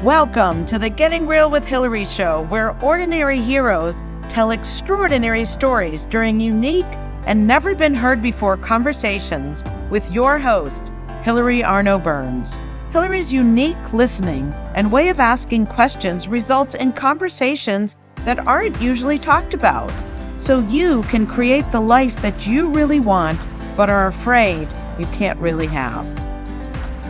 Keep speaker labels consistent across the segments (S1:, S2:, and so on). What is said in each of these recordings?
S1: Welcome to the Getting Real with Hilary show, where ordinary heroes tell extraordinary stories during unique and never been heard before conversations with your host, Hilary Arno Burns. Hilary's unique listening and way of asking questions results in conversations that aren't usually talked about, so you can create the life that you really want but are afraid you can't really have.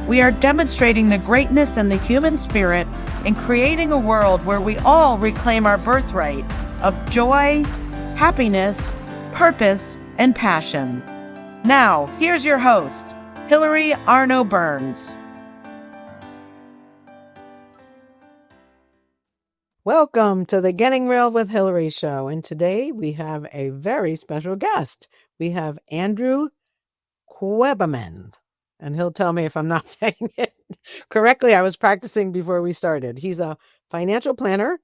S1: We are demonstrating the greatness in the human spirit and creating a world where we all reclaim our birthright of joy, happiness, purpose, and passion. Now, here's your host, Hilary Arno Burns. Welcome to the Getting Real with Hilary show, and today we have a very special guest. We have Andrew Quebbemann. And he'll tell me if I'm not saying it correctly. I was practicing before we started. He's a financial planner,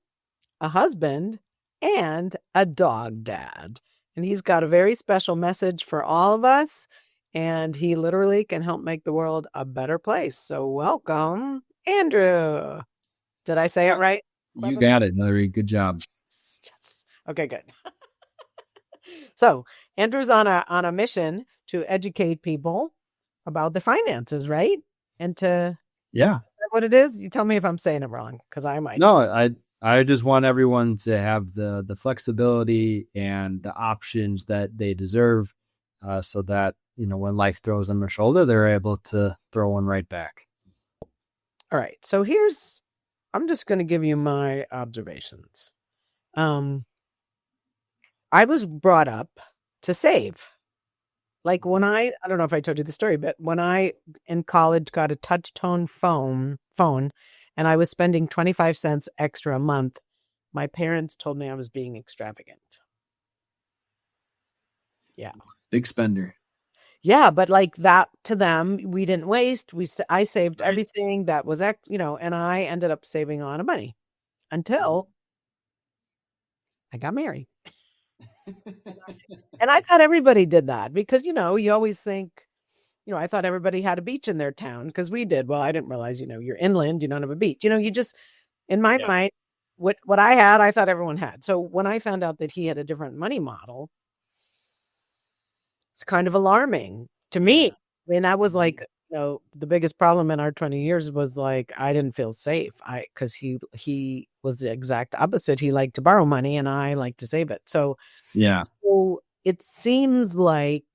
S1: a husband, and a dog dad. And he's got a very special message for all of us. And he literally can help make the world a better place. So welcome, Andrew. Did I say it right?
S2: You got it, Hilary. Good job.
S1: Yes. Okay, good. So Andrew's on a mission to educate people about the finances, right? And what it is, you tell me if I'm saying it wrong, because I might.
S2: No, I just want everyone to have the flexibility and the options that they deserve, so that, when life throws them a shoulder, they're able to throw one right back.
S1: All right. So I'm just going to give you my observations. I was brought up to save. Like when I don't know if I told you the story, but when I in college got a touch tone phone and I was spending 25 cents extra a month, my parents told me I was being extravagant. Yeah.
S2: Big spender.
S1: Yeah. But like that to them, we didn't waste. I saved everything that was, and I ended up saving a lot of money until I got married. And I thought everybody did that because, you always think, I thought everybody had a beach in their town because we did. Well, I didn't realize, you're inland, you don't have a beach. You just, in my mind, what I had, I thought everyone had. So when I found out that he had a different money model, it's kind of alarming to me. I mean, that was like, the biggest problem in our 20 years was like, I didn't feel safe. Because he was the exact opposite. He liked to borrow money and I like to save it. So, so it seems like,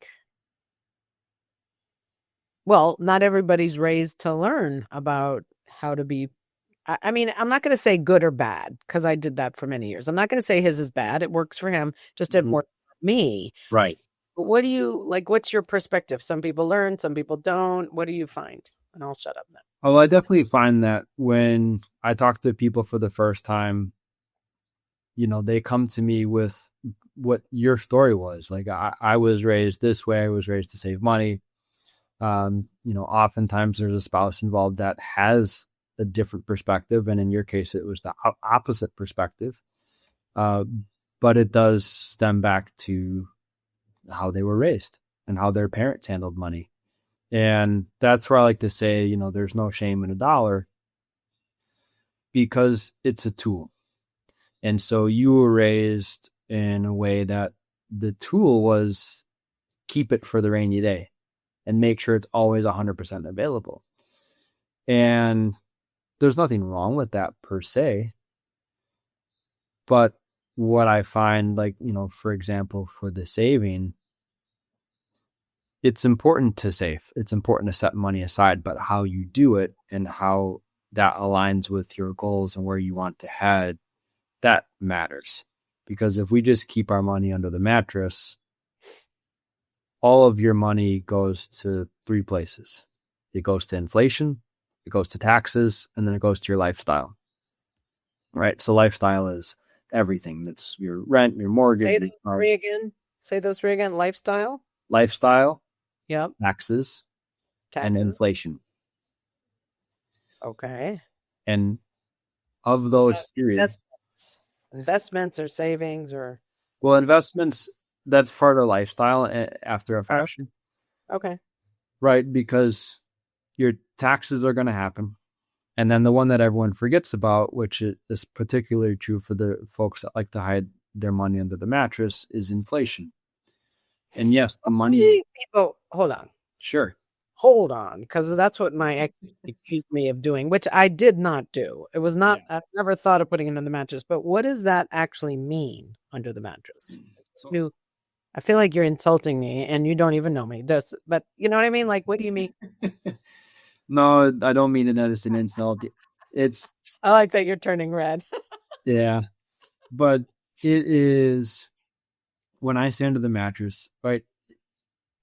S1: well, not everybody's raised to learn about how to be. I mean, I'm not going to say good or bad because I did that for many years. I'm not going to say his is bad. It works for him. Just didn't work for me.
S2: Right.
S1: What do you like? What's your perspective? Some people learn, some people don't. What do you find? And I'll shut up now.
S2: Oh, I definitely find that when I talk to people for the first time, they come to me with what your story was. Like I was raised this way. I was raised to save money. Oftentimes there's a spouse involved that has a different perspective. And in your case, it was the opposite perspective. But it does stem back to how they were raised and how their parents handled money. And that's where I like to say, there's no shame in a dollar because it's a tool. And so you were raised in a way that the tool was keep it for the rainy day and make sure it's always 100% available. And there's nothing wrong with that per se. But what I find, like, for example, for the saving, it's important to save. It's important to set money aside, but how you do it and how that aligns with your goals and where you want to head, that matters. Because if we just keep our money under the mattress, all of your money goes to three places. It goes to inflation, it goes to taxes, and then it goes to your lifestyle. Right? So lifestyle is everything. That's your rent, your mortgage.
S1: Say those three again.
S2: Lifestyle.
S1: Yep.
S2: Taxes. And inflation.
S1: Okay.
S2: And of those three,
S1: investments or savings or.
S2: Well, investments, that's part of lifestyle after a fashion.
S1: Okay.
S2: Right. Because your taxes are going to happen And then the one that everyone forgets about, which is particularly true for the folks that like to hide their money under the mattress, is inflation. And yes, the money.
S3: People, hold on.
S2: Sure.
S3: Hold on, because that's what my ex accused me of doing, which I did not do. It was not, I've never thought of putting it under the mattress, but what does that actually mean under the mattress? So, I feel like you're insulting me and you don't even know me. But you know what I mean? Like, what do you mean?
S2: No, I don't mean it as an insult. It's.
S3: I like that you're turning red.
S2: Yeah. But it is, when I say under the mattress, right?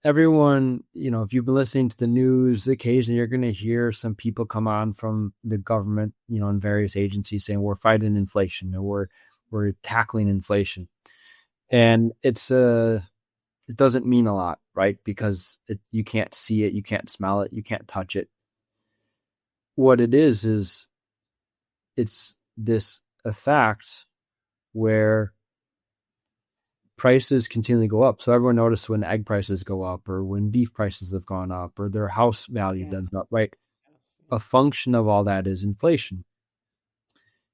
S2: Everyone, if you've been listening to the news, occasionally you're going to hear some people come on from the government, in various agencies saying we're fighting inflation or we're tackling inflation. And it doesn't mean a lot, right? Because you can't see it, you can't smell it, you can't touch it. What it is it's this effect where prices continually go up. So everyone noticed when egg prices go up or when beef prices have gone up or their house value does up, right? A function of all that is inflation.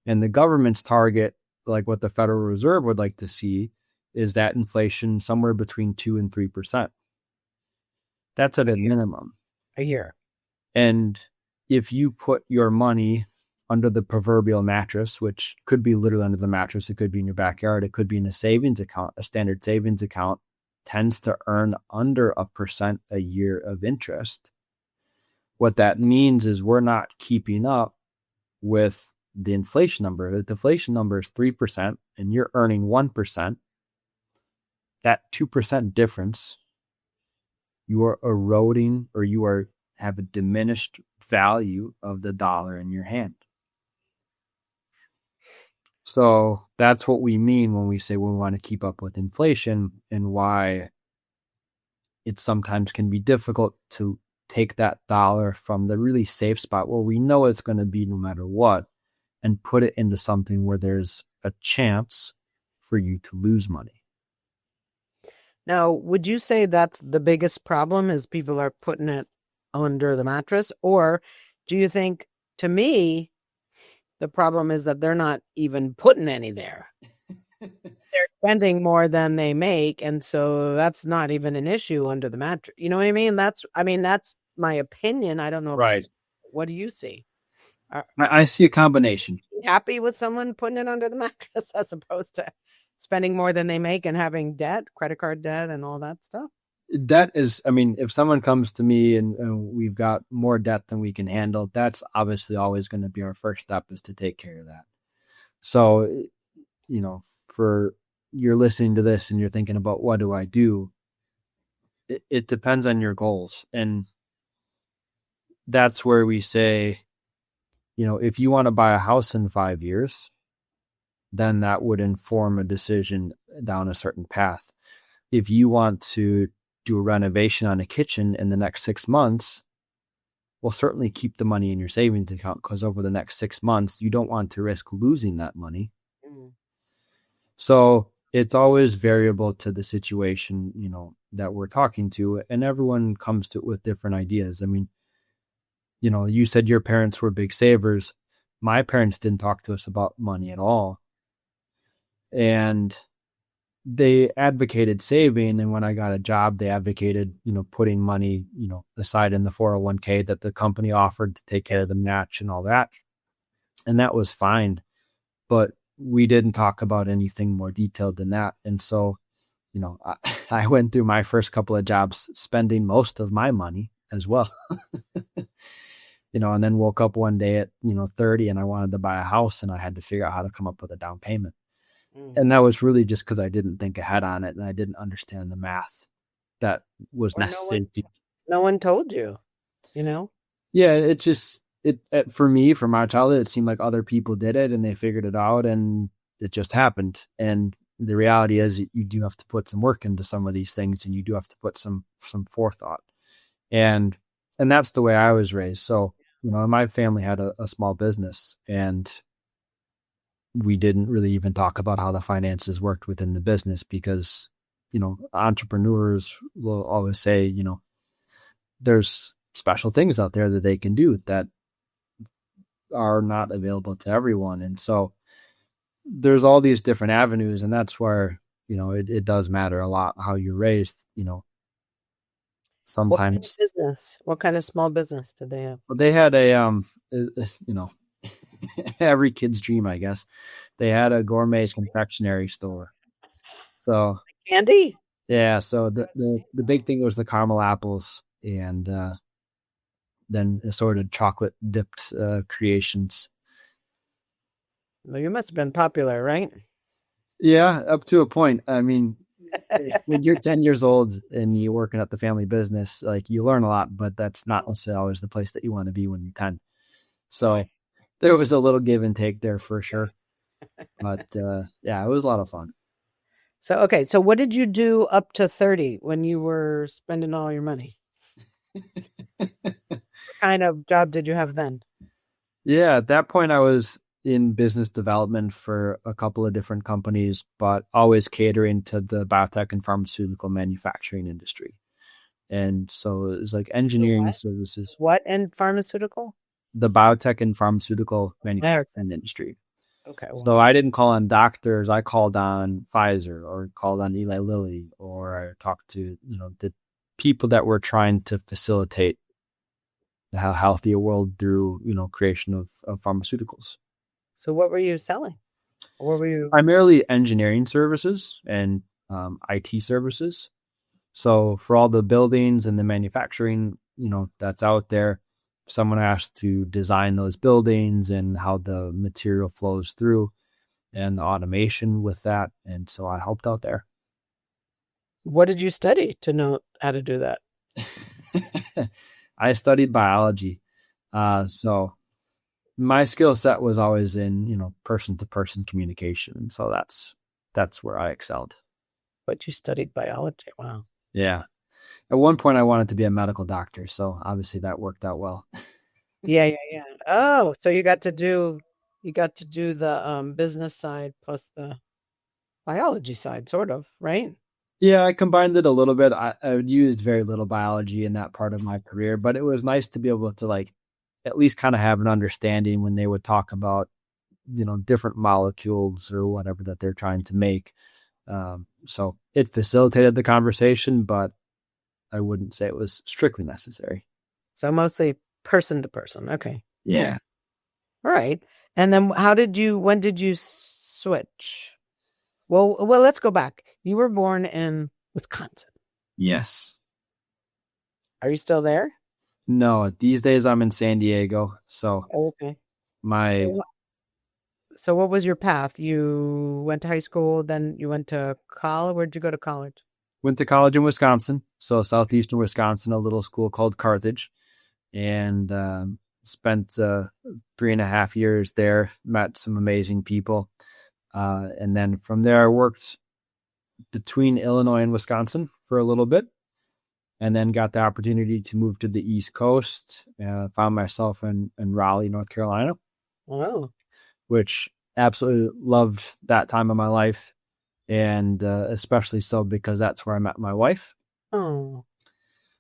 S2: And the government's target, like what the Federal Reserve would like to see, is that inflation somewhere between 2 and 3%. That's at a minimum.
S3: A year.
S2: And if you put your money under the proverbial mattress, which could be literally under the mattress, it could be in your backyard, it could be in a savings account, a standard savings account, tends to earn under 1% a year of interest. What that means is we're not keeping up with the inflation number. If the inflation number is 3% and you're earning 1%, that 2% difference, you are eroding or have a diminished value of the dollar in your hand. So that's what we mean when we say we want to keep up with inflation, and why it sometimes can be difficult to take that dollar from the really safe spot where we know it's going to be no matter what and put it into something where there's a chance for you to lose money.
S3: Now, would you say that's the biggest problem, is people are putting it under the mattress? Or do you think, to me, the problem is that they're not even putting any there? They're spending more than they make, and so that's not even an issue under the mattress. You know what I mean? That's my opinion. I don't know.
S2: Right.
S3: What do you see?
S2: I see a combination.
S3: Happy with someone putting it under the mattress as opposed to spending more than they make and having debt, credit card debt, and all that stuff?
S2: That is, if someone comes to me and we've got more debt than we can handle, that's obviously always going to be our first step, is to take care of that. So, for you're listening to this and you're thinking about what do I do? It depends on your goals. And that's where we say, if you want to buy a house in 5 years, then that would inform a decision down a certain path. If you want to do a renovation on a kitchen in the next 6 months, well, certainly keep the money in your savings account, because over the next 6 months, you don't want to risk losing that money. So it's always variable to the situation, that we're talking to, and everyone comes to it with different ideas. You said your parents were big savers. My parents didn't talk to us about money at all. And they advocated saving. And when I got a job, they advocated, putting money, aside in the 401k that the company offered to take care of the match and all that. And that was fine. But we didn't talk about anything more detailed than that. And so, I went through my first couple of jobs spending most of my money as well. And then woke up one day at, 30 and I wanted to buy a house, and I had to figure out how to come up with a down payment. And that was really just because I didn't think ahead on it and I didn't understand the math that was necessary.
S3: No one told you,
S2: Yeah, for me, from my childhood, it seemed like other people did it and they figured it out and it just happened. And the reality is you do have to put some work into some of these things, and you do have to put some forethought. And that's the way I was raised. So, my family had a small business, and we didn't really even talk about how the finances worked within the business because, entrepreneurs will always say, there's special things out there that they can do that are not available to everyone. And so there's all these different avenues, and that's where, it does matter a lot how you're raised,
S3: What kind of
S2: sometimes.
S3: business? What kind of small business did they have?
S2: But they had every kid's dream, I guess. They had a gourmet confectionery store. So
S3: Candy?
S2: yeah, so the big thing was the caramel apples, and then assorted chocolate dipped creations.
S3: Well, you must have been popular, right?
S2: Yeah, up to a point. I mean, when you're 10 years old and you're working at the family business, like, you learn a lot, but that's not necessarily always the place that you want to be when you're 10. So there was a little give and take there for sure. But yeah, it was a lot of fun.
S3: So what did you do up to 30 when you were spending all your money? What kind of job did you have then?
S2: Yeah, at that point I was in business development for a couple of different companies, but always catering to the biotech and pharmaceutical manufacturing industry. And so it was like engineering services.
S3: What and pharmaceutical?
S2: The biotech and pharmaceutical manufacturing industry.
S3: Okay.
S2: So I didn't call on doctors. I called on Pfizer, or called on Eli Lilly, or I talked to, the people that were trying to facilitate the healthier world through, creation of pharmaceuticals.
S3: So what were you selling? What were you?
S2: Primarily engineering services and IT services. So for all the buildings and the manufacturing, that's out there, someone has to design those buildings and how the material flows through and the automation with that. And so I helped out there.
S3: What did you study to know how to do that?
S2: I studied biology. So my skill set was always in, person to person communication. And so that's where I excelled.
S3: But you studied biology. Wow.
S2: Yeah. At one point I wanted to be a medical doctor. So obviously that worked out well.
S3: Yeah. Oh, so you got to do the business side plus the biology side, sort of, right?
S2: Yeah, I combined it a little bit. I used very little biology in that part of my career, but it was nice to be able to at least kind of have an understanding when they would talk about, different molecules or whatever that they're trying to make. So it facilitated the conversation, but I wouldn't say it was strictly necessary.
S3: So mostly person to person. Okay.
S2: Yeah.
S3: All right. And then when did you switch? Well, let's go back. You were born in Wisconsin.
S2: Yes.
S3: Are you still there?
S2: No, these days I'm in San Diego. So
S3: Okay. So what was your path? You went to high school, then you went to college. Where'd you go to college?
S2: Went to college in Wisconsin. So southeastern Wisconsin, a little school called Carthage. And spent 3.5 years there, met some amazing people. And then from there, I worked between Illinois and Wisconsin for a little bit, and then got the opportunity to move to the East Coast. Found myself in Raleigh, North Carolina.
S3: Wow.
S2: Which absolutely loved that time of my life. And especially so because that's where I met my wife.
S3: Oh.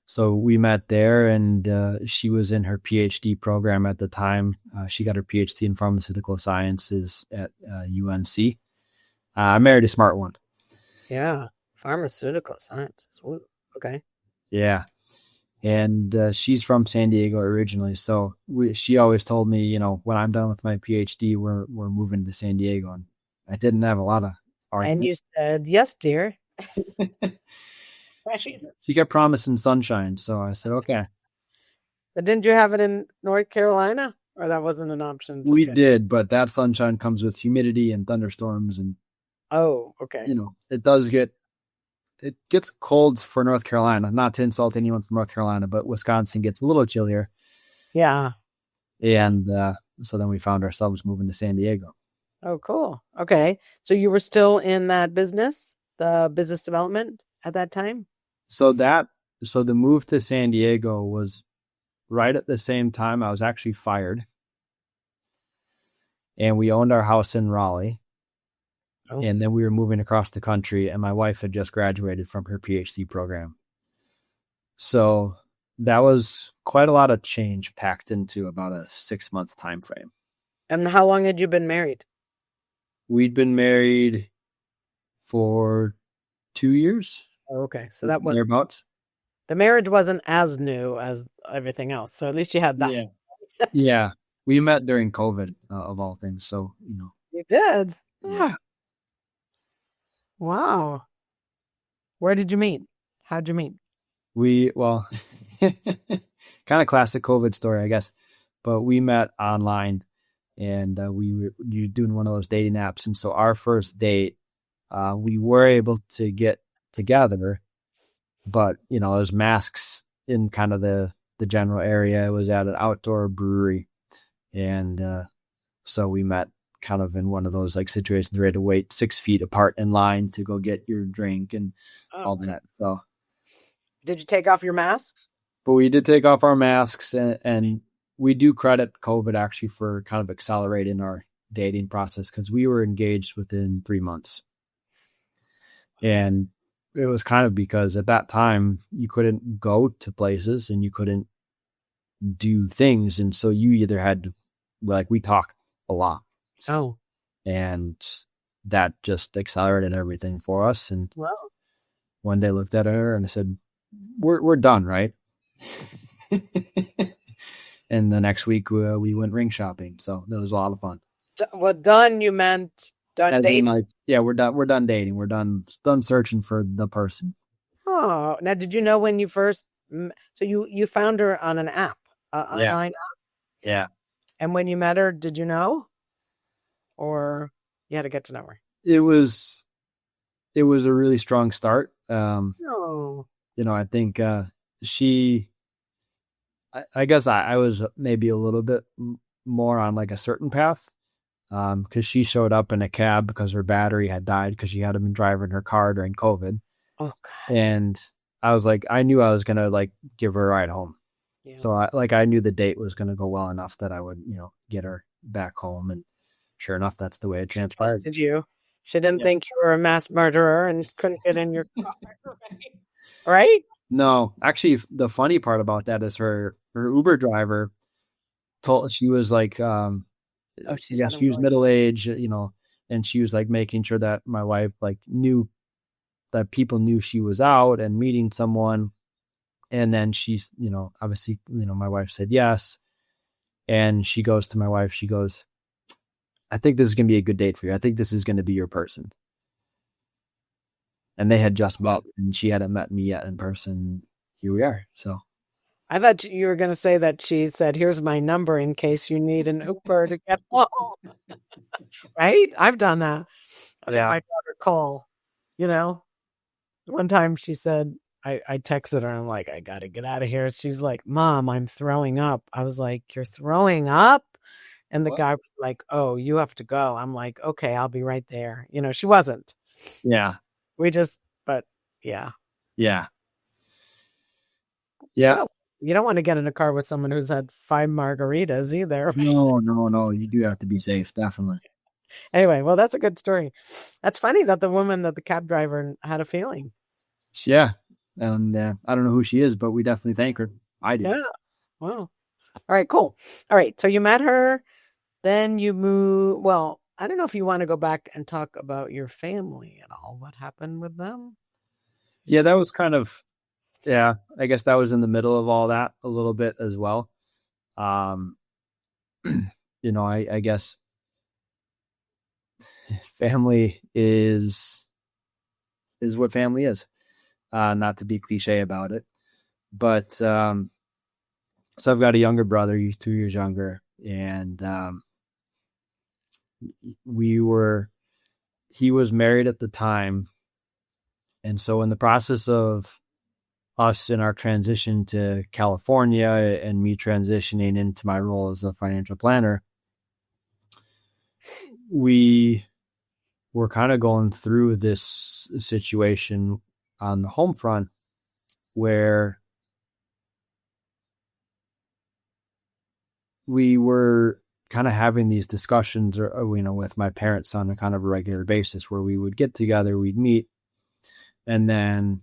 S2: So we met there, and she was in her PhD program at the time. She got her PhD in pharmaceutical sciences at UNC. I married a smart one.
S3: Yeah, pharmaceutical sciences. Ooh, okay.
S2: Yeah. And she's from San Diego originally. So she always told me, when I'm done with my PhD, we're moving to San Diego. And I didn't have a lot of argument.
S3: And you said, yes, dear.
S2: She kept promising sunshine. So I said, okay.
S3: But didn't you have it in North Carolina? Or that wasn't an option?
S2: We did, but that sunshine comes with humidity and thunderstorms. And,
S3: oh, okay.
S2: It gets cold for North Carolina. Not to insult anyone from North Carolina, but Wisconsin gets a little chillier.
S3: Yeah.
S2: And so then we found ourselves moving to San Diego.
S3: Oh, cool. Okay. So you were still in that business, the business development at that time?
S2: So the move to San Diego was right at the same time I was actually fired. And we owned our house in Raleigh. Oh. And then we were moving across the country, and my wife had just graduated from her PhD program. So that was quite a lot of change packed into about a 6-month time frame.
S3: And how long had you been married?
S2: We'd been married for 2 years,
S3: Oh, okay. So that was
S2: thereabouts.
S3: the marriage wasn't as new as everything else. So at least you had that.
S2: Yeah. Yeah. We met during COVID, of all things. So,
S3: You did.
S2: yeah.
S3: Wow. Where did you meet? How'd you meet?
S2: Well, kind of classic COVID story, I guess. But we met online, and we were doing one of those dating apps. And so our first date, we were able to get together, but there's masks in kind of the general area. It was at an outdoor brewery, and so we met kind of in one of those like situations where you had to wait 6 feet apart in line to go get your drink and all that. So,
S3: did you take off your masks?
S2: but we did take off our masks, and we do credit COVID actually for kind of accelerating our dating process, because we were engaged within 3 months. And it was kind of because at that time you couldn't go to places and you couldn't do things. And so you either had to, we talk a lot.
S3: Oh.
S2: And that just accelerated everything for us. And
S3: well,
S2: one day I looked at her and I said, we're done, right? And the next week we went ring shopping. So that was a lot of fun.
S3: Well, done, you meant done dating?
S2: We're done dating. We're done searching for the person.
S3: Oh, now did you know when you first, so you found her on an app, online app?
S2: Yeah.
S3: And when you met her, did you know? Or you had to get to know her?
S2: It was a really strong start.
S3: Oh.
S2: I think I guess I was maybe a little bit more on like a certain path, because she showed up in a cab because her battery had died because she had been driving her car during COVID.
S3: Oh, God.
S2: And I was like, I knew I was gonna like give her a ride home. Yeah. So I knew the date was gonna go well enough that I would get her back home, and sure enough, that's the way it transpired.
S3: Did you? She didn't think you were a mass murderer and couldn't get in your car, right?
S2: No, actually, the funny part about that is her Uber driver she was like, she was middle-aged, and she was like making sure that my wife like knew that people knew she was out and meeting someone. And then she's, obviously, my wife said yes. And she goes to my wife, she goes, I think this is going to be a good date for you. I think this is going to be your person. And they had just met, and she hadn't met me yet in person. Here we are. So
S3: I thought you were going to say that she said, here's my number in case you need an Uber to get home. Right? I've done that.
S2: Yeah.
S3: My daughter call, one time she said, I texted her, I'm like, I got to get out of here. She's like, Mom, I'm throwing up. I was like, you're throwing up? And the guy was like, oh, you have to go. I'm like, okay, I'll be right there. She wasn't.
S2: Yeah.
S3: But yeah.
S2: Yeah. Yeah.
S3: You don't want to get in a car with someone who's had 5 margaritas either.
S2: No. You do have to be safe. Definitely.
S3: Anyway, well, that's a good story. That's funny that the cab driver had a feeling.
S2: Yeah. And I don't know who she is, but we definitely thank her. I do.
S3: Yeah. Wow. All right, cool. All right. So you met her, then you moved. Well, I don't know if you want to go back and talk about your family at all. What happened with them?
S2: Yeah, that was kind of, I guess that was in the middle of all that a little bit as well. I guess family is what family is. Not to be cliche about it, but so I've got a younger brother, he's 2 years younger, and he was married at the time. And so in the process of us in our transition to California and me transitioning into my role as a financial planner, we were kind of going through this situation on the home front where we were kind of having these discussions, with my parents on a kind of a regular basis, where we would get together, we'd meet, and then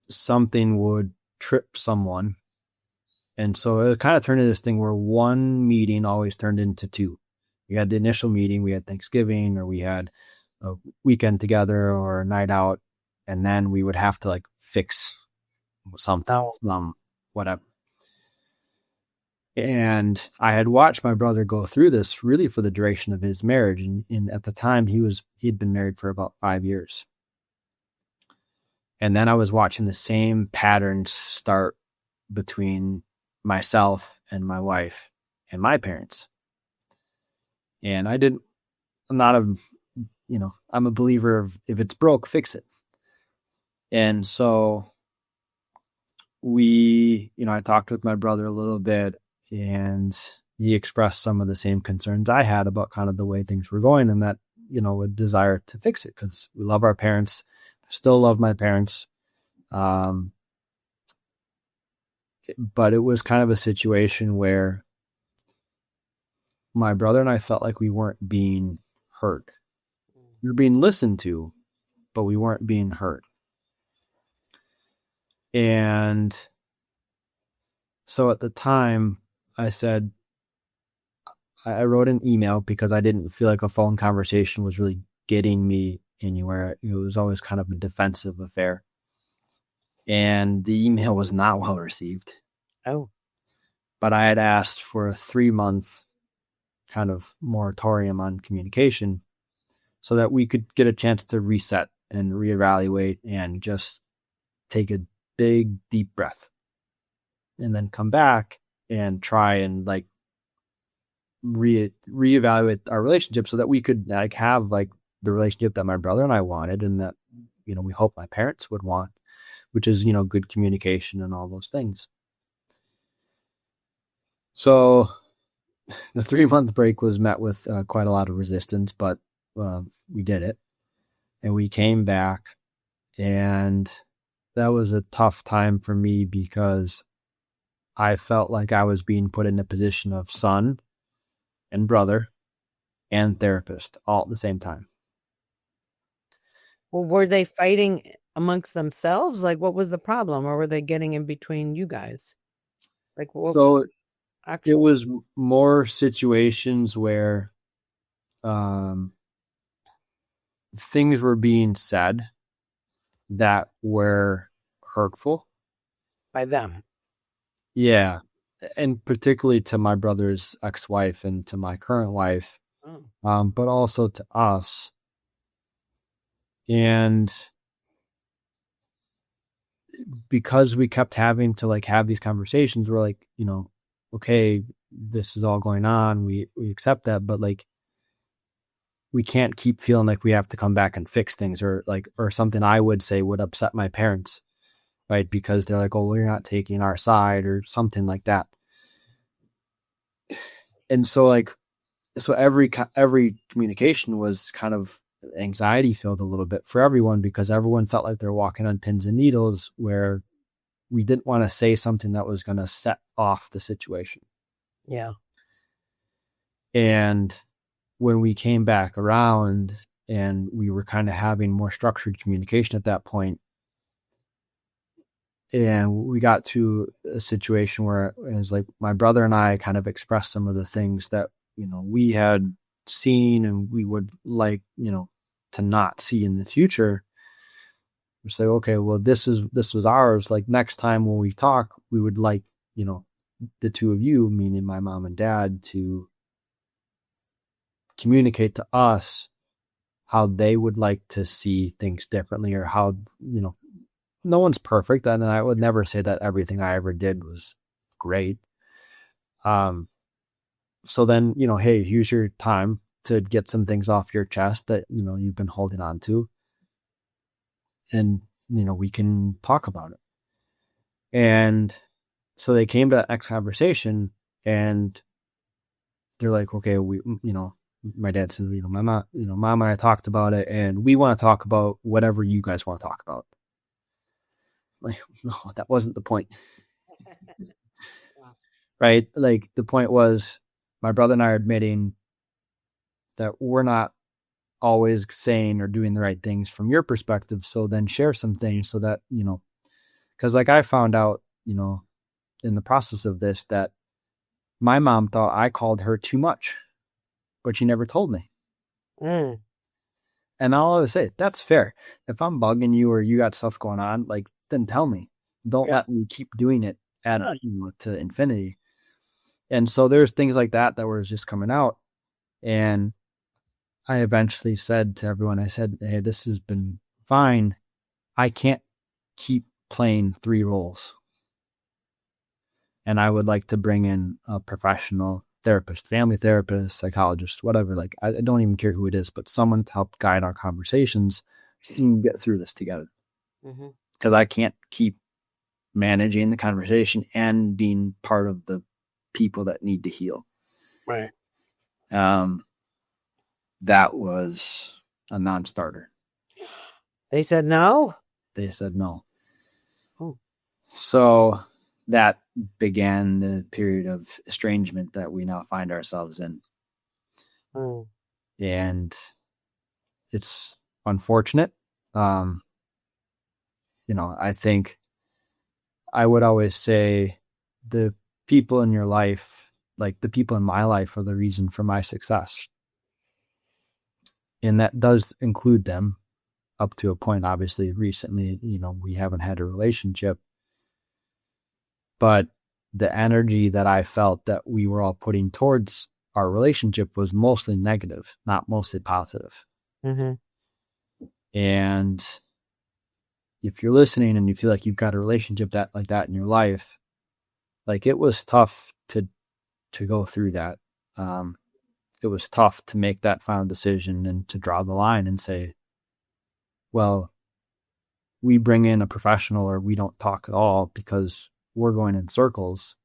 S2: something would trip someone. And so it kind of turned into this thing where one meeting always turned into 2. We had the initial meeting, we had Thanksgiving, or we had a weekend together or a night out, and then we would have to like fix something, whatever. And I had watched my brother go through this really for the duration of his marriage. And at the time he'd been married for about 5 years. And then I was watching the same patterns start between myself and my wife and my parents. And I'm a believer of if it's broke, fix it. And so I talked with my brother a little bit, and he expressed some of the same concerns I had about kind of the way things were going, and that, a desire to fix it because we love our parents, still love my parents. But it was kind of a situation where my brother and I felt like we weren't being heard. We were being listened to, but we weren't being heard. And so at the time I said, I wrote an email because I didn't feel like a phone conversation was really getting me anywhere. It was always kind of a defensive affair. And the email was not well received.
S3: Oh.
S2: But I had asked for a 3-month kind of moratorium on communication so that we could get a chance to reset and reevaluate and just take a big, deep breath and then come back and try and like reevaluate our relationship so that we could like have like the relationship that my brother and I wanted and that, we hope my parents would want, which is, good communication and all those things. So the 3-month break was met with quite a lot of resistance, but we did it and we came back, and that was a tough time for me because I felt like I was being put in a position of son and brother and therapist all at the same time.
S3: Well, were they fighting amongst themselves? Like, what was the problem? Or were they getting in between you guys? Like, what was
S2: it was more situations where things were being said that were hurtful.
S3: By them?
S2: Yeah. And particularly to my brother's ex-wife and to my current wife, but also to us. And because we kept having to like have these conversations, we're like, okay, this is all going on. We accept that, but like, we can't keep feeling like we have to come back and fix things or something I would say would upset my parents, right? Because they're like, oh, well, you're not taking our side or something like that. And so every communication was kind of anxiety filled a little bit for everyone because everyone felt like they're walking on pins and needles where we didn't want to say something that was going to set off the situation.
S3: Yeah.
S2: And when we came back around and we were kind of having more structured communication at that point, and we got to a situation where it was like my brother and I kind of expressed some of the things that, we had seen and we would like, to not see in the future. We say, okay, well, this was ours. Like next time when we talk, we would like, the two of you, meaning my mom and dad, to communicate to us how they would like to see things differently or how, no one's perfect. And I would never say that everything I ever did was great. So then, hey, here's your time to get some things off your chest that, you've been holding on to. And, we can talk about it. And so they came to that next conversation and they're like, okay, my dad said, Mom and I talked about it and we want to talk about whatever you guys want to talk about. Like, no, that wasn't the point. Right? Like the point was my brother and I are admitting that we're not always saying or doing the right things from your perspective. So then share some things so that, because like I found out, in the process of this, that my mom thought I called her too much. but you never told me.
S3: Mm.
S2: And I'll always say, that's fair. If I'm bugging you or you got stuff going on, like, then tell me. Don't let me keep doing it to infinity. And so there's things like that were just coming out. And I eventually said to everyone, I said, hey, this has been fine. I can't keep playing 3 roles. And I would like to bring in a professional therapist, family therapist, psychologist, whatever. Like, I don't even care who it is, but someone to help guide our conversations so we can get through this together. Because I can't keep managing the conversation and being part of the people that need to heal.
S3: Right.
S2: That was a non-starter.
S3: They said no?
S2: They said no.
S3: Oh.
S2: So that began the period of estrangement that we now find ourselves in.
S3: Oh.
S2: And it's unfortunate. I think I would always say the people in your life, like the people in my life, are the reason for my success. And that does include them up to a point. Obviously, recently, we haven't had a relationship. But the energy that I felt that we were all putting towards our relationship was mostly negative, not mostly positive. And if you're listening and you feel like you've got a relationship like that in your life, like, it was tough to go through that. It was tough to make that final decision and to draw the line and say, well, we bring in a professional or we don't talk at all because we're going in circles.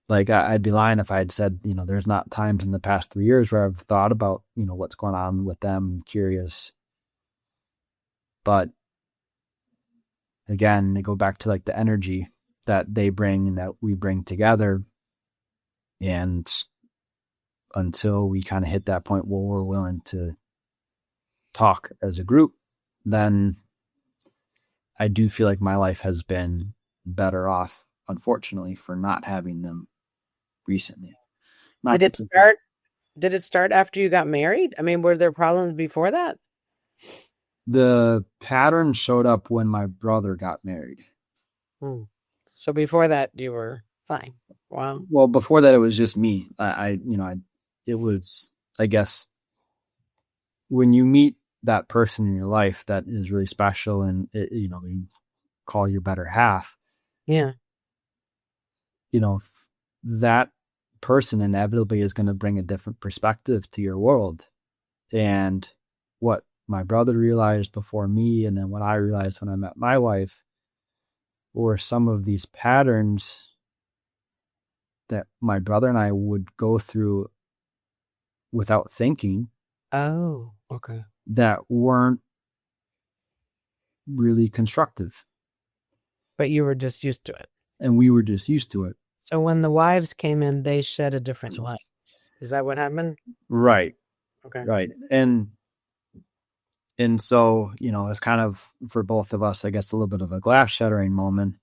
S2: Like, I'd be lying if I had said, there's not times in the past 3 years where I've thought about, what's going on with them, curious. But again, they go back to like the energy that they bring and that we bring together. And until we kind of hit that point where we're willing to talk as a group, then I do feel like my life has been better off, unfortunately, for not having them recently.
S3: Did it start after you got married? I mean, were there problems before that?
S2: The pattern showed up when my brother got married.
S3: So before that, you were fine. Wow.
S2: Well, before that, it was just me. It was, I guess, when you meet that person in your life that is really special and, you call your better half.
S3: Yeah.
S2: That person inevitably is going to bring a different perspective to your world. And what my brother realized before me, and then what I realized when I met my wife, were some of these patterns that my brother and I would go through without thinking.
S3: Oh, okay.
S2: That weren't really constructive.
S3: But you were just used to it.
S2: And we were just used to it.
S3: So when the wives came in, they shed a different light. Is that what happened?
S2: Right.
S3: Okay.
S2: Right. And so, it's kind of, for both of us, I guess, a little bit of a glass shattering moment.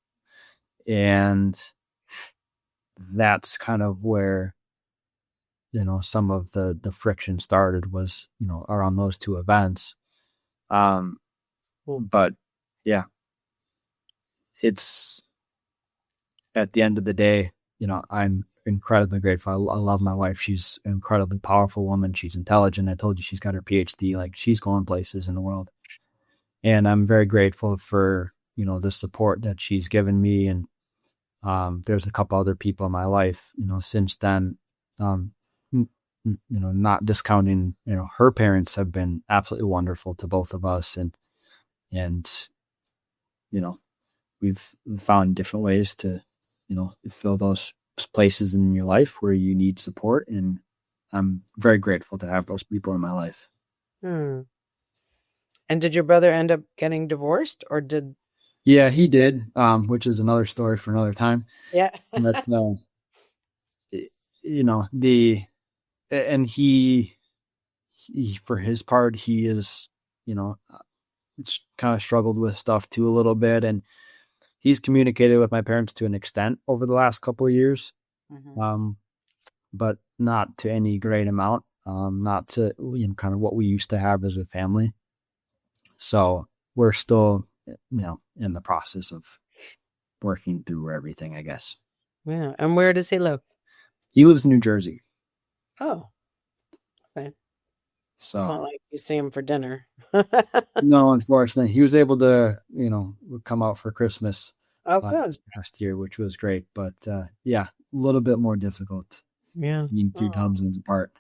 S2: And that's kind of where, some of the friction started was, around those 2 events. But yeah, it's, at the end of the day, I'm incredibly grateful. I love my wife. She's an incredibly powerful woman. She's intelligent. I told you she's got her PhD. Like, she's going places in the world. And I'm very grateful for, the support that she's given me. And there's a couple other people in my life, since then, not discounting, her parents have been absolutely wonderful to both of us. And we've found different ways to, fill those places in your life where you need support. And I'm very grateful to have those people in my life.
S3: And did your brother end up getting divorced, or did?
S2: Yeah, he did, which is another story for another time.
S3: Yeah.
S2: But, and he, for his part, he is, it's kind of struggled with stuff too a little bit. And he's communicated with my parents to an extent over the last couple of years. but not to any great amount. Not to kind of what we used to have as a family. So we're still in the process of working through everything, I guess.
S3: Yeah. And where does he live?
S2: He lives in New Jersey.
S3: Oh, okay.
S2: So
S3: it's not like you see him for dinner.
S2: no, unfortunately, he was able to, come out for Christmas
S3: Good.
S2: this past year, which was great. But yeah, a little bit more difficult.
S3: Yeah.
S2: Being 2 continents apart.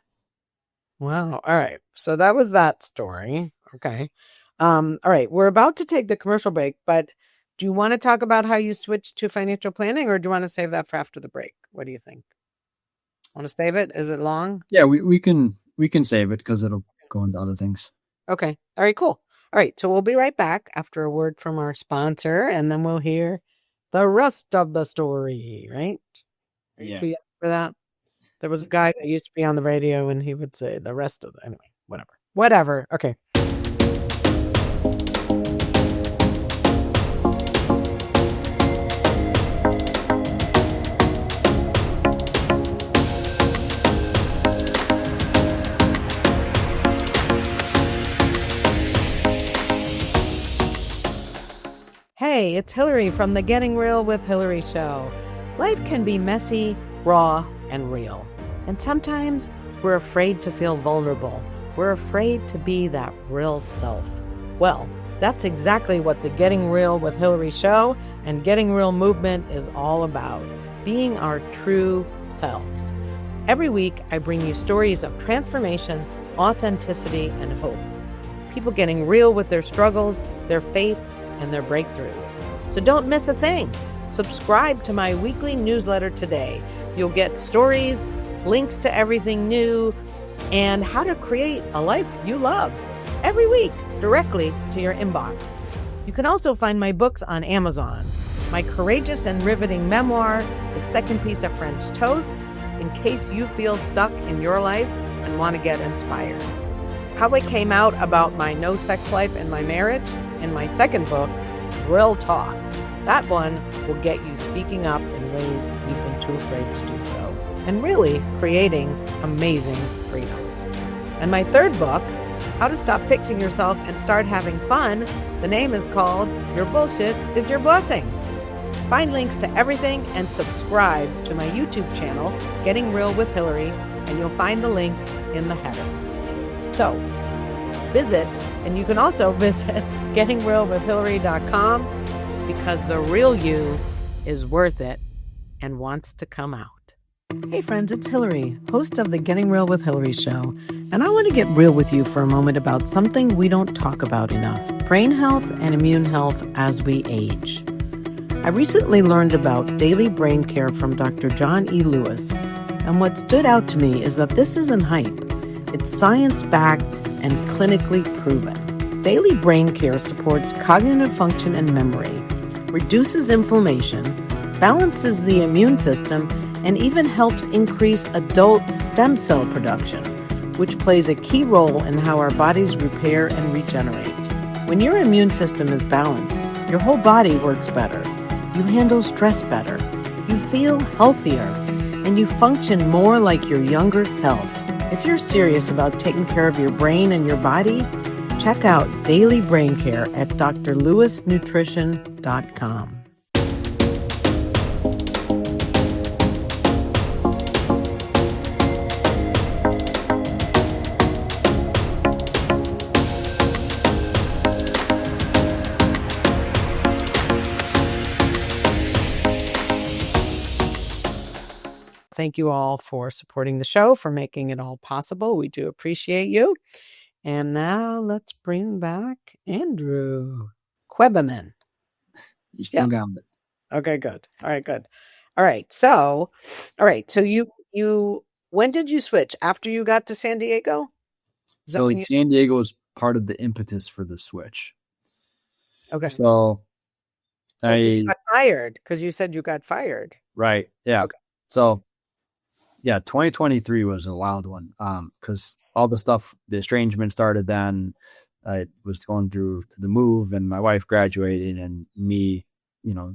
S3: Wow. All right. So that was that story. Okay. All right. We're about to take the commercial break, but do you want to talk about how you switched to financial planning, or do you want to save that for after the break? What do you think? Want to save it? Is it long?
S2: Yeah, we can save it because it'll go into other things.
S3: Okay. All right, cool. All right. So we'll be right back after a word from our sponsor, and then we'll hear the rest of the story, right?
S2: Yeah.
S3: You for that? There was a guy that used to be on the radio and he would say the rest of anyway, whatever. Okay. Hey, it's Hilary from the Getting Real with Hilary show. Life can be messy, raw, and real. And sometimes we're afraid to feel vulnerable. We're afraid to be that real self. Well, that's exactly what the Getting Real with Hilary show and Getting Real movement is all about. Being our true selves. Every week, I bring you stories of transformation, authenticity, and hope. People getting real with their struggles, their faith, and their breakthroughs. So don't miss a thing. Subscribe to my weekly newsletter today. You'll get stories, links to everything new, and how to create a life you love every week directly to your inbox. You can also find my books on Amazon. My courageous and riveting memoir, The Second Piece of French Toast, in case you feel stuck in your life and want to get inspired. How I came out about my no sex life in my marriage, in my second book, Real Talk. That one will get you speaking up in ways you've been too afraid to do so, and really creating amazing freedom. And my third book, How to Stop Fixing Yourself and Start Having Fun, the name is called Your Bullshit is Your Blessing. Find links to everything and subscribe to my YouTube channel, Getting Real with Hilary, and you'll find the links in the header. So, visit, and you can also visit gettingrealwithhilary.com because the real you is worth it and wants to come out. Hey friends, it's Hilary, host of the Getting Real with Hilary show, and I want to get real with you for a moment about something we don't talk about enough: brain health and immune health as we age. I recently learned about daily brain care from Dr. John E. Lewis, and what stood out to me is that this isn't hype. It's science-backed and clinically proven. Daily brain care supports cognitive function and memory, reduces inflammation, balances the immune system, and even helps increase adult stem cell production, which plays a key role in how our bodies repair and regenerate. When your immune system is balanced, your whole body works better. You handle stress better. You feel healthier, and you function more like your younger self. If you're serious about taking care of your brain and your body, check out Daily Brain Care at drlewisnutrition.com. Thank you all for supporting the show, for making it all possible. We do appreciate you. And now let's bring back Andrew Quebbemann.
S2: You still got it.
S3: Okay, good. All right, good. All right. So you when did you switch? After you got to San Diego?
S2: So San Diego was part of the impetus for the switch.
S3: Okay.
S2: So
S3: you got fired because you said you got fired.
S2: Right. Yeah.
S3: Okay.
S2: So 2023 was a wild one. Because all the stuff, the estrangement started then. I was going through the move and my wife graduating and me,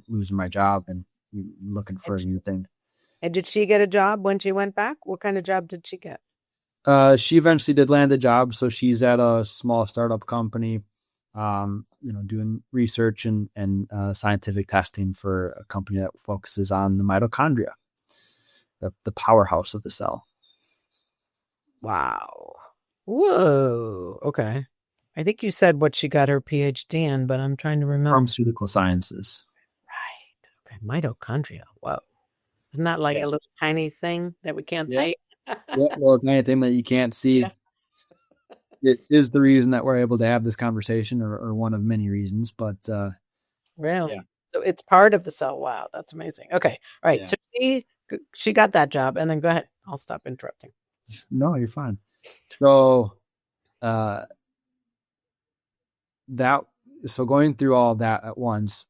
S2: losing my job and looking for a new thing.
S3: And did she get a job when she went back? What kind of job did she get?
S2: She eventually did land a job. So she's at a small startup company, doing research and scientific testing for a company that focuses on the mitochondria, the powerhouse of the cell.
S3: Wow. Whoa. Okay. I think you said what she got her PhD in, but I'm trying to remember.
S2: Pharmaceutical sciences.
S3: Right. Okay. Mitochondria. Whoa. Isn't that like a little tiny thing that we can't see?
S2: Yeah, well, it's anything that you can't see. Yeah. It is the reason that we're able to have this conversation, or one of many reasons. But
S3: really, yeah. So it's part of the cell. Wow, that's amazing. Okay, all right. Yeah. So she got that job, and then go ahead. I'll stop interrupting.
S2: No, you're fine. So, going through all that at once,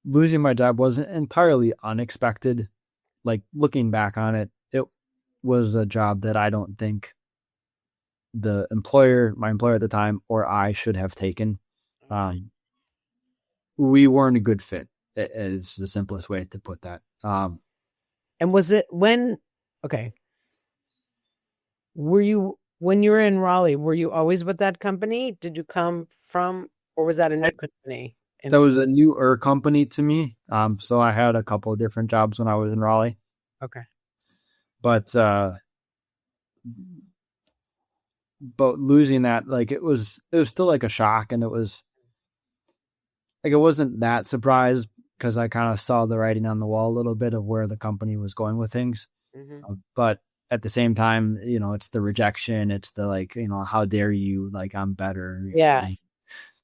S2: losing my job wasn't entirely unexpected. Like, looking back on it, it was a job that I don't think my employer at the time, or I should have taken. We weren't a good fit. Is the simplest way to put that.
S3: And was it when you were in Raleigh, were you always with that company? Did you come from, or was that a new company?
S2: That was a newer company to me. So I had a couple of different jobs when I was in Raleigh.
S3: Okay.
S2: But losing that, like, it was still like a shock, and it was like, it wasn't that surprised, because I kind of saw the writing on the wall a little bit of where the company was going with things. Mm-hmm. But at the same time, it's the rejection. It's the, like, how dare you? Like, I'm better.
S3: Yeah.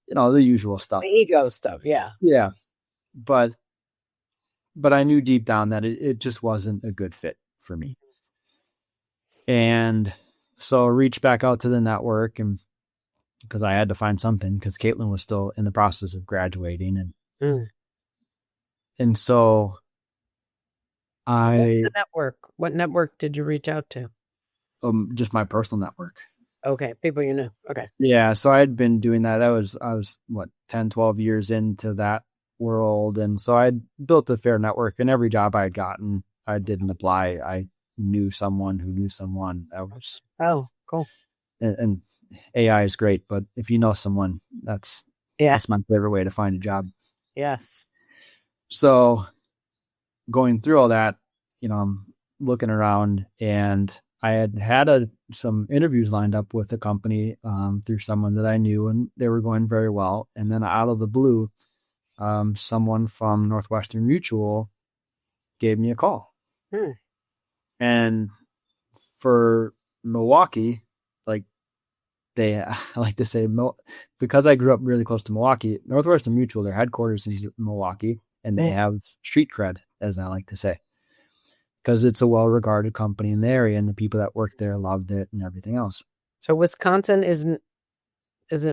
S2: The usual stuff.
S3: The ego stuff. Yeah.
S2: Yeah. But I knew deep down that it just wasn't a good fit for me. And so I reached back out to the network, and because I had to find something, because Caitlin was still in the process of graduating. And so
S3: What network did you reach out to?
S2: Just my personal network.
S3: Okay. People you knew. Okay.
S2: Yeah. So I had been doing that. I was 10, 12 years into that world. And so I'd built a fair network, and every job I had gotten, I didn't apply. I knew someone who knew someone.
S3: Oh, cool.
S2: And AI is great, but if you know someone, that's my favorite way to find a job.
S3: Yes.
S2: So going through all that, I'm looking around, and I had some interviews lined up with a company through someone that I knew, and they were going very well. And then out of the blue, someone from Northwestern Mutual gave me a call. And for Milwaukee, like, I like to say, because I grew up really close to Milwaukee, Northwestern Mutual, their headquarters is in Milwaukee, and they have street cred, as I like to say, because it's a well-regarded company in the area, and the people that worked there loved it and everything else.
S3: So Wisconsin isn't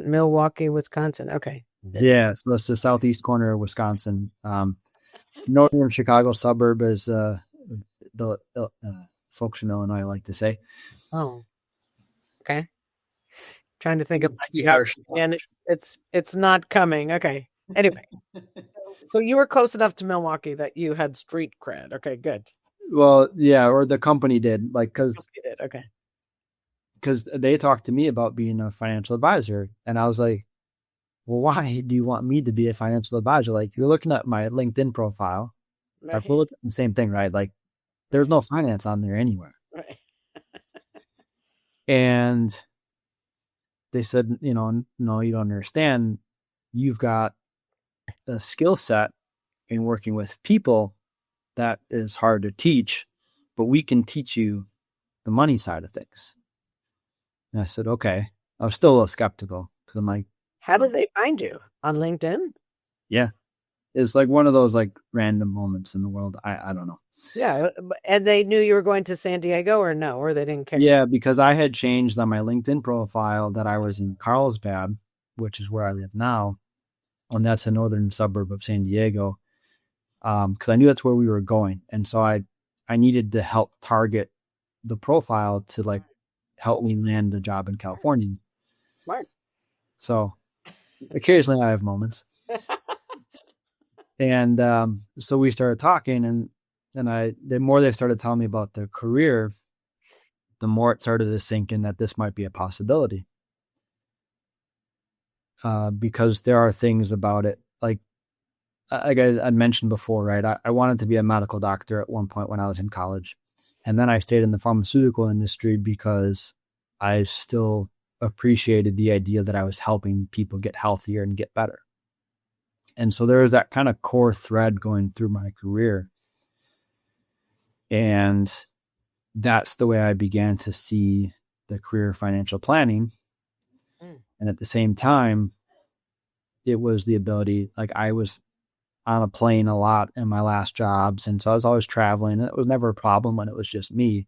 S3: Milwaukee, Wisconsin? Okay.
S2: Yeah, so it's the southeast corner of Wisconsin. Northern Chicago suburb, is the folks from Illinois like to say.
S3: Oh, okay. Trying to think of, and it's not coming. Okay. Anyway, so you were close enough to Milwaukee that you had street cred. Okay, good.
S2: Well, yeah, or the company did, like, because they talked to me about being a financial advisor, and I was like, well, why do you want me to be a financial advisor? Like, you're looking at my LinkedIn profile, right. Like, well, it's the same thing, right? Like, there's no finance on there anywhere.
S3: Right.
S2: And they said, no, you don't understand. You've got a skill set in working with people that is hard to teach, but we can teach you the money side of things. And I said, okay. I was still a little skeptical, because I'm like,
S3: how did they find you? On LinkedIn?
S2: Yeah. It's like one of those, like, random moments in the world. I don't know.
S3: Yeah. And they knew you were going to San Diego, or no, or they didn't care?
S2: Yeah, because I had changed on my LinkedIn profile that I was in Carlsbad, which is where I live now. And that's a northern suburb of San Diego. Because I knew that's where we were going. And so I needed to help target the profile to, like, help me land a job in California.
S3: Smart.
S2: So occasionally I have moments. And so we started talking, and And the more they started telling me about their career, the more it started to sink in that this might be a possibility. Because there are things about it, like I mentioned before, right? I wanted to be a medical doctor at one point when I was in college. And then I stayed in the pharmaceutical industry because I still appreciated the idea that I was helping people get healthier and get better. And so there was that kind of core thread going through my career. And that's the way I began to see the career financial planning. And at the same time, it was the ability, like I was on a plane a lot in my last jobs. And so I was always traveling. It was never a problem when it was just me.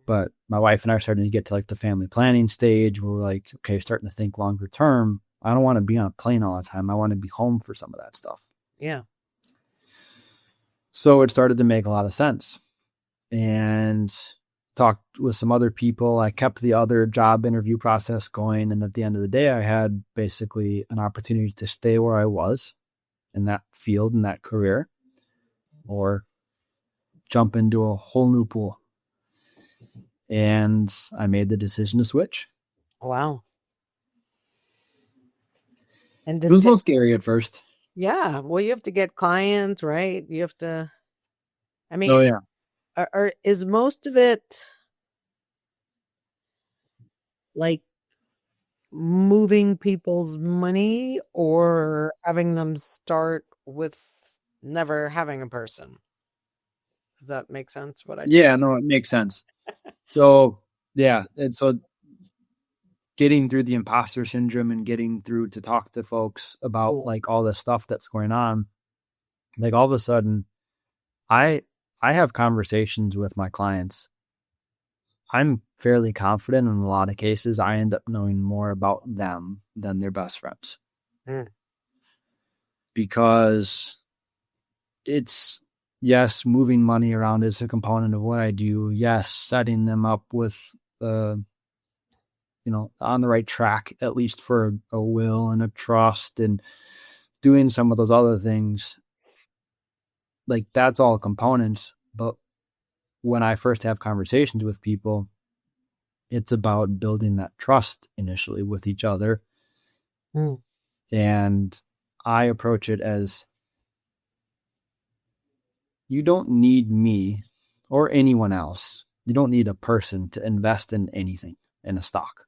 S2: But my wife and I are starting to get to like the family planning stage where we're like, okay, starting to think longer term. I don't want to be on a plane all the time. I want to be home for some of that stuff.
S3: Yeah.
S2: So it started to make a lot of sense. And talked with some other people. I kept the other job interview process going. And at the end of the day, I had basically an opportunity to stay where I was in that field, in that career, or jump into a whole new pool. And I made the decision to switch.
S3: Wow. And
S2: it was a little scary at first.
S3: Yeah. Well, you have to get clients, right? You have to, I mean,
S2: oh yeah.
S3: Is most of it like moving people's money or having them start with never having a person? Does that make sense?
S2: Yeah, no, it makes sense. So yeah. And so getting through the imposter syndrome and getting through to talk to folks about like all the stuff that's going on, like all of a sudden I have conversations with my clients. I'm fairly confident in a lot of cases. I end up knowing more about them than their best friends. Because it's, yes, moving money around is a component of what I do. Yes, setting them up with, on the right track, at least for a will and a trust and doing some of those other things. Like that's all components. But when I first have conversations with people, it's about building that trust initially with each other. And I approach it as, you don't need me or anyone else. You don't need a person to invest in anything, in a stock.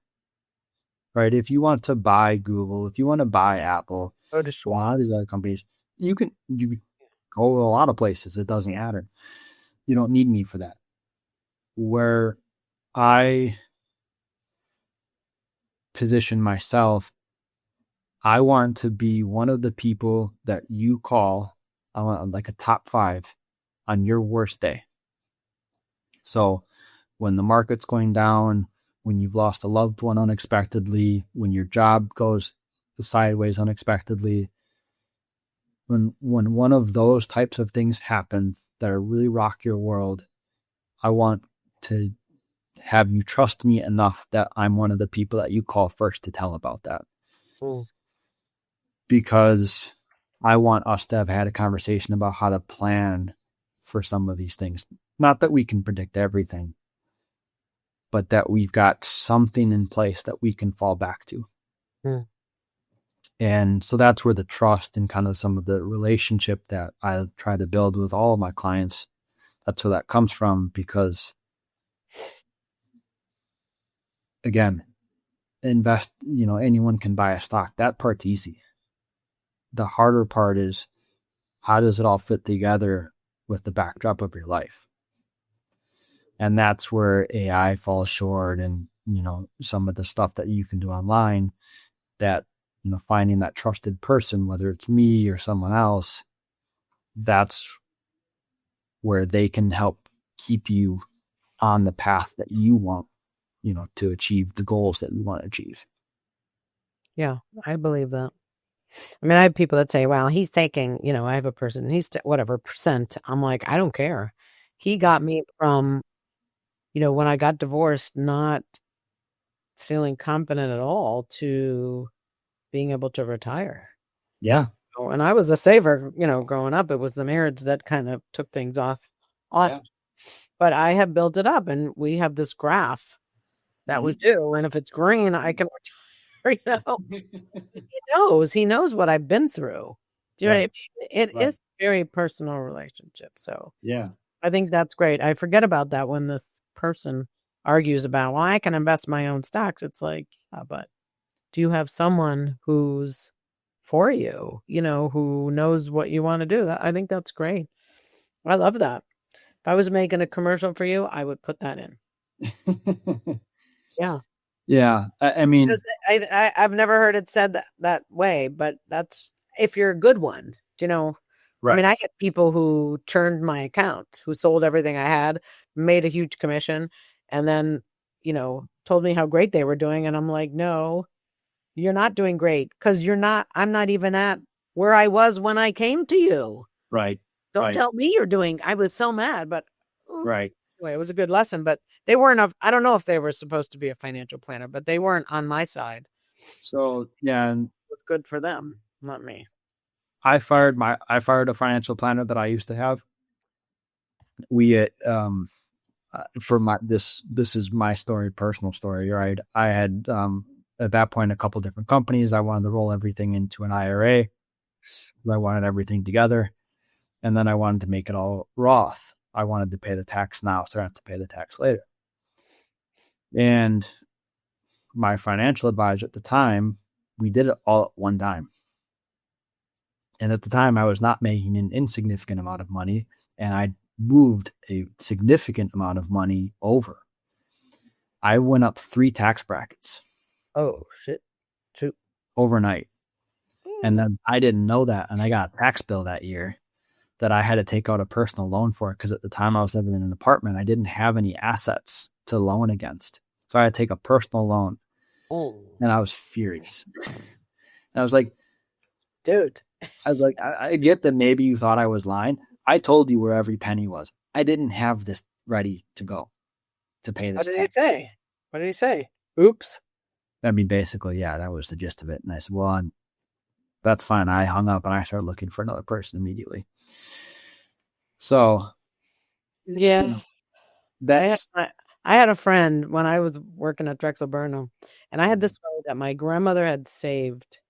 S2: Right? If you want to buy Google, if you want to buy Apple, a lot of these other companies, you can go a lot of places. It doesn't matter. You don't need me for that. Where I position myself, I want to be one of the people that you call, I want like a top 5 on your worst day. So when the market's going down, when you've lost a loved one unexpectedly, when your job goes sideways unexpectedly, when one of those types of things happen that are really rock your world, I want to have you trust me enough that I'm one of the people that you call first to tell about that. Because I want us to have had a conversation about how to plan for some of these things. Not that we can predict everything, but that we've got something in place that we can fall back to. And so that's where the trust and kind of some of the relationship that I try to build with all of my clients, that's where that comes from. Because again, anyone can buy a stock. That part's easy. The harder part is, how does it all fit together with the backdrop of your life? And that's where AI falls short, and some of the stuff that you can do online, that finding that trusted person, whether it's me or someone else, that's where they can help keep you on the path that you want, to achieve the goals that you want to achieve.
S3: Yeah, I believe that. I mean, I have people that say, well, he's taking, I have a person, he's whatever percent. I'm like, I don't care. He got me from, when I got divorced, not feeling confident at all, to being able to retire.
S2: Yeah.
S3: And I was a saver, growing up. It was the marriage that kind of took things off Awesome. But I have built it up, and we have this graph that we do. And if it's green, I can retire, He knows what I've been through. Do you know what I mean? It is a very personal relationship. So
S2: Yeah.
S3: I think that's great. I forget about that when this person argues about, well, I can invest my own stocks. It's like, but do you have someone who's for you, who knows what you want to do? I think that's great. I love that. If I was making a commercial for you, I would put that in. Yeah.
S2: Yeah. I mean,
S3: I've never heard it said that way, but that's if you're a good one,
S2: right.
S3: I mean, I had people who churned my account, who sold everything I had, made a huge commission, and then, told me how great they were doing. And I'm like, no, you're not doing great because I'm not even at where I was when I came to you.
S2: Right.
S3: Don't tell me you're doing. I was so mad, but
S2: right.
S3: Anyway, it was a good lesson, but they weren't. I don't know if they were supposed to be a financial planner, but they weren't on my side.
S2: So yeah, and
S3: it was good for them, not me.
S2: I fired a financial planner that I used to have. We for this is my story, personal story, right? I had at that point a couple different companies. I wanted to roll everything into an IRA. I wanted everything together. And then I wanted to make it all Roth. I wanted to pay the tax now, so I don't have to pay the tax later. And my financial advisor at the time, we did it all at one time. And at the time, I was not making an insignificant amount of money, and I moved a significant amount of money over. I went up 3 tax brackets.
S3: Oh, shit. Shoot.
S2: Overnight. And then I didn't know that, and I got a tax bill that year that I had to take out a personal loan for, because at the time I was living in an apartment. I didn't have any assets to loan against. So I had to take a personal loan.
S3: Oh.
S2: And I was furious. And I was like,
S3: dude,
S2: I get that maybe you thought I was lying. I told you where every penny was. I didn't have this ready to go to pay this.
S3: What did he say? What did he say? Oops.
S2: I mean, basically, yeah, that was the gist of it. And I said, well, that's fine. I hung up and I started looking for another person immediately. So,
S3: yeah, I had a friend when I was working at Drexel Burnham, and I had this money that my grandmother had saved.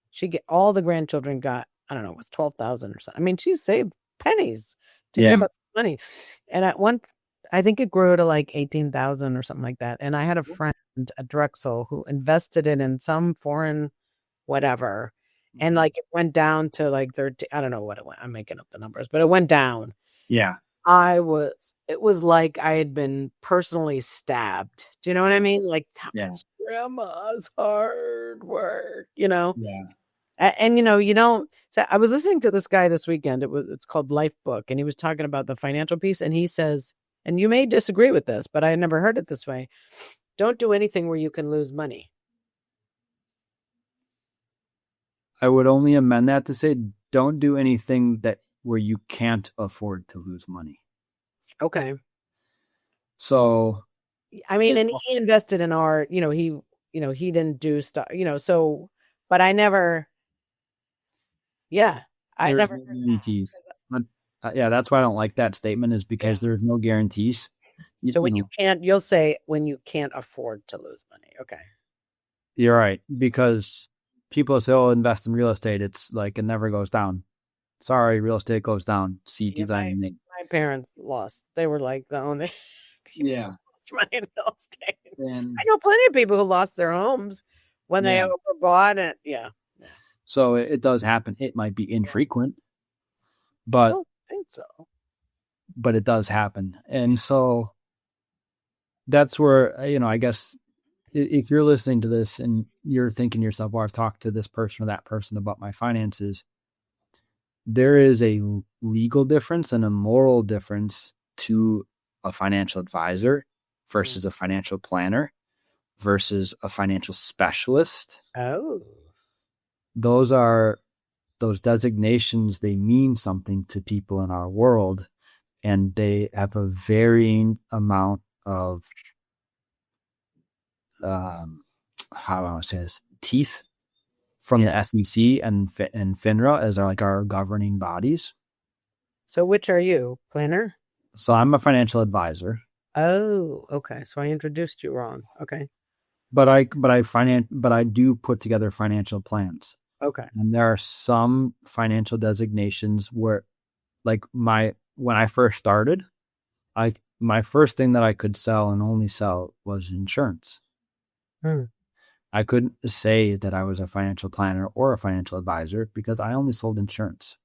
S3: All the grandchildren got, I don't know, it was 12,000 or something. I mean, she saved pennies to give us money. And at I think it grew to like 18,000 or something like that. And I had a friend at Drexel who invested it in some foreign whatever. And like it went down to like 13. I don't know what it went. I'm making up the numbers, but it went down.
S2: Yeah.
S3: It was like I had been personally stabbed. Do you know what I mean? Like grandma's hard work,
S2: Yeah.
S3: And so I was listening to this guy this weekend. It's called Life Book. And he was talking about the financial piece. And he says, and you may disagree with this, but I had never heard it this way. Don't do anything where you can lose money.
S2: I would only amend that to say, don't do anything where you can't afford to lose money.
S3: Okay.
S2: So,
S3: I mean, and he invested in art, he didn't do stuff, so, but I never, I never.
S2: No guarantees. Yeah, that's why I don't like that statement, is because there's no guarantees.
S3: So when you'll say when you can't afford to lose money. Okay.
S2: You're right. Because people say, oh, invest in real estate. It's like, it never goes down. Sorry, real estate goes down. See 2008.
S3: My parents lost. They were like the only
S2: money
S3: in real estate.
S2: And
S3: I know plenty of people who lost their homes when they overbought it. Yeah.
S2: So it does happen. It might be infrequent, but I
S3: don't think so.
S2: But it does happen. And so that's where, I guess if you're listening to this and you're thinking to yourself, well, I've talked to this person or that person about my finances, there is a legal difference and a moral difference to a financial advisor versus a financial planner versus a financial specialist.
S3: Oh.
S2: Those designations, they mean something to people in our world, and they have a varying amount of, how do I want to say this, teeth from the SEC and FINRA as our governing bodies.
S3: So which are you, planner?
S2: So I'm a financial advisor,
S3: Oh, okay. So I introduced you wrong. Okay.
S2: but I do put together financial plans.
S3: Okay.
S2: And there are some financial designations where, like when I first started, my first thing that I could sell and only sell was insurance.
S3: Hmm.
S2: I couldn't say that I was a financial planner or a financial advisor because I only sold insurance.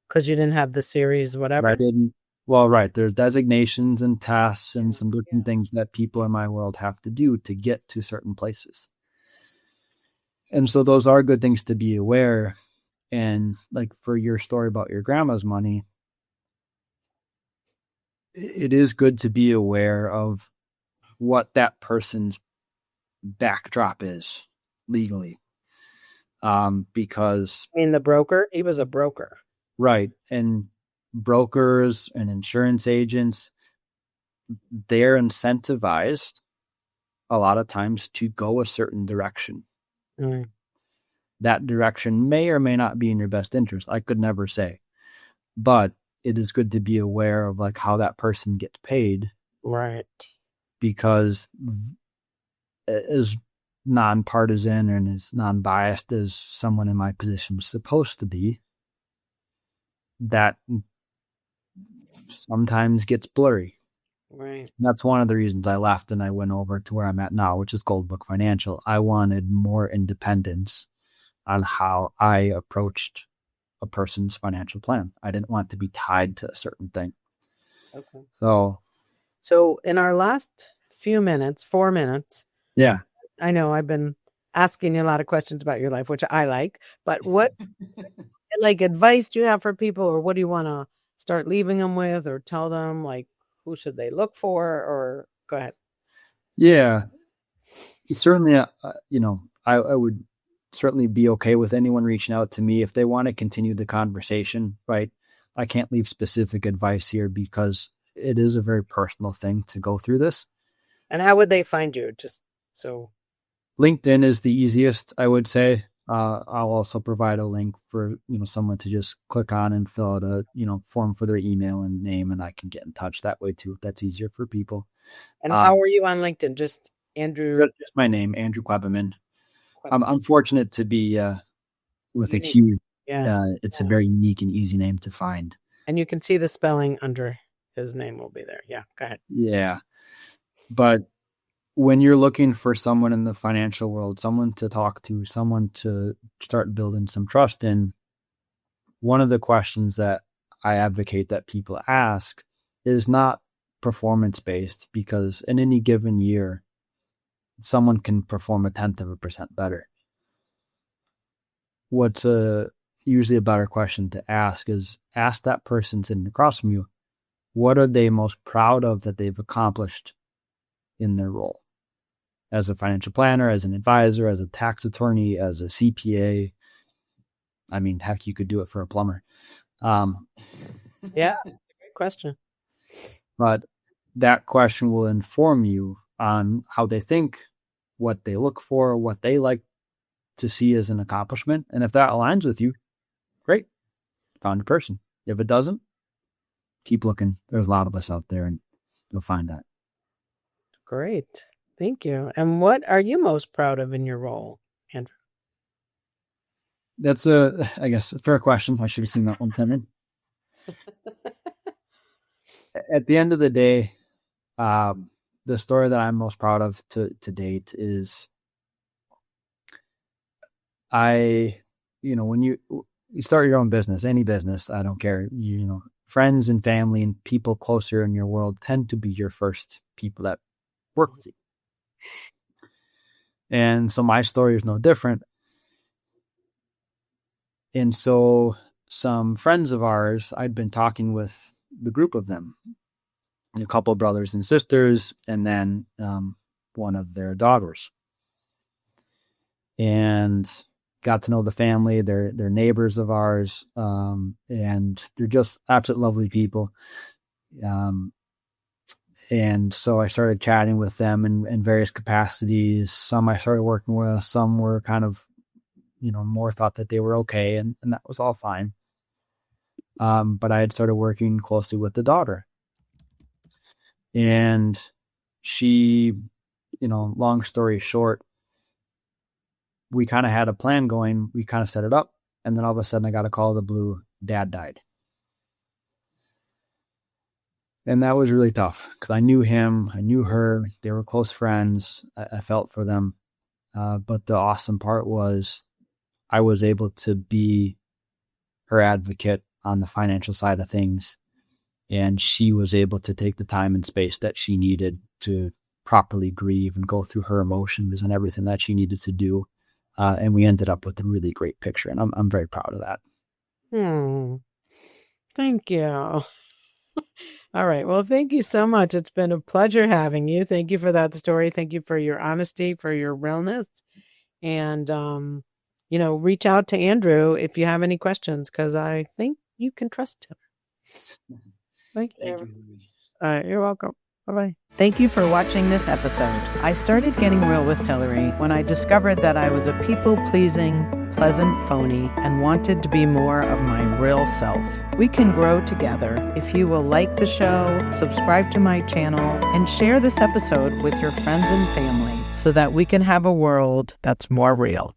S3: Because you didn't have the series, whatever.
S2: I didn't. Well, right. There's designations and tasks and
S3: Yeah,
S2: some different things that people in my world have to do to get to certain places. And so those are good things to be aware. And like for your story about your grandma's money, it is good to be aware of what that person's backdrop is legally. Because
S3: I mean, the broker, he was a broker.
S2: right. And brokers and insurance agents, they're incentivized a lot of times to go a certain direction.
S3: Mm.
S2: That direction may or may not be in your best interest. I could never say, but it is good to be aware of like how that person gets paid,
S3: Right.
S2: because as nonpartisan and as non-biased as someone in my position was supposed to be, that sometimes gets blurry.
S3: Right.
S2: That's one of the reasons I left and I went over to where I'm at now, which is Goldbook Financial. I wanted more independence on how I approached a person's financial plan. I didn't want to be tied to a certain thing.
S3: Okay.
S2: So
S3: in our last few minutes, 4 minutes,
S2: yeah.
S3: I know I've been asking you a lot of questions about your life, which I like, but what like advice do you have for people, or what do you want to start leaving them with, or tell them like who should they look for, or go ahead.
S2: Yeah. Certainly, I would certainly be okay with anyone reaching out to me if they want to continue the conversation, right? I can't leave specific advice here because it is a very personal thing to go through this.
S3: And how would they find you? Just so.
S2: LinkedIn is the easiest, I would say. I'll also provide a link for someone to just click on and fill out a form for their email and name, and I can get in touch that way too if that's easier for people.
S3: And how are you on LinkedIn? Just Andrew.
S2: Just my name, Andrew Quebbemann. I'm fortunate to be with a Q.
S3: Yeah,
S2: it's a very unique and easy name to find.
S3: And you can see the spelling under his name will be there. Yeah, go ahead.
S2: Yeah, but when you're looking for someone in the financial world, someone to talk to, someone to start building some trust in, one of the questions that I advocate that people ask is not performance-based, because in any given year, someone can perform 0.1% better. What's usually a better question to ask is ask that person sitting across from you, what are they most proud of that they've accomplished in their role? As a financial planner, as an advisor, as a tax attorney, as a CPA. I mean, heck, you could do it for a plumber.
S3: Yeah, great question.
S2: But that question will inform you on how they think, what they look for, what they like to see as an accomplishment. And if that aligns with you, great, found your person. If it doesn't, keep looking. There's a lot of us out there and you'll find that.
S3: Great. Thank you. And what are you most proud of in your role, Andrew?
S2: That's I guess, a fair question. I should have seen that one coming. At the end of the day, the story that I'm most proud of to date is when you start your own business, any business, I don't care, friends and family and people closer in your world tend to be your first people that work with you. And so my story is no different. And so some friends of ours, I'd been talking with the group of them, a couple of brothers and sisters, and then one of their daughters. And got to know the family. They're neighbors of ours, and they're just absolute lovely people. And so I started chatting with them in various capacities. Some I started working with, some were kind of, more thought that they were okay, and that was all fine. But I had started working closely with the daughter. And she, long story short, we kind of had a plan going. We kind of set it up. And then all of a sudden I got a call of the blue. Dad died. And that was really tough because I knew him. I knew her. They were close friends. I felt for them. But the awesome part was I was able to be her advocate on the financial side of things. And she was able to take the time and space that she needed to properly grieve and go through her emotions and everything that she needed to do. And we ended up with a really great picture. And I'm very proud of that.
S3: Thank you. All right. Well, thank you so much. It's been a pleasure having you. Thank you for that story. Thank you for your honesty, for your realness. And, reach out to Andrew if you have any questions, because I think you can trust him. Thank you. All right. You're welcome. Bye-bye.
S1: Thank you for watching this episode. I started getting real with Hilary when I discovered that I was a people-pleasing, pleasant phony and wanted to be more of my real self. We can grow together if you will like the show, subscribe to my channel, and share this episode with your friends and family so that we can have a world that's more real.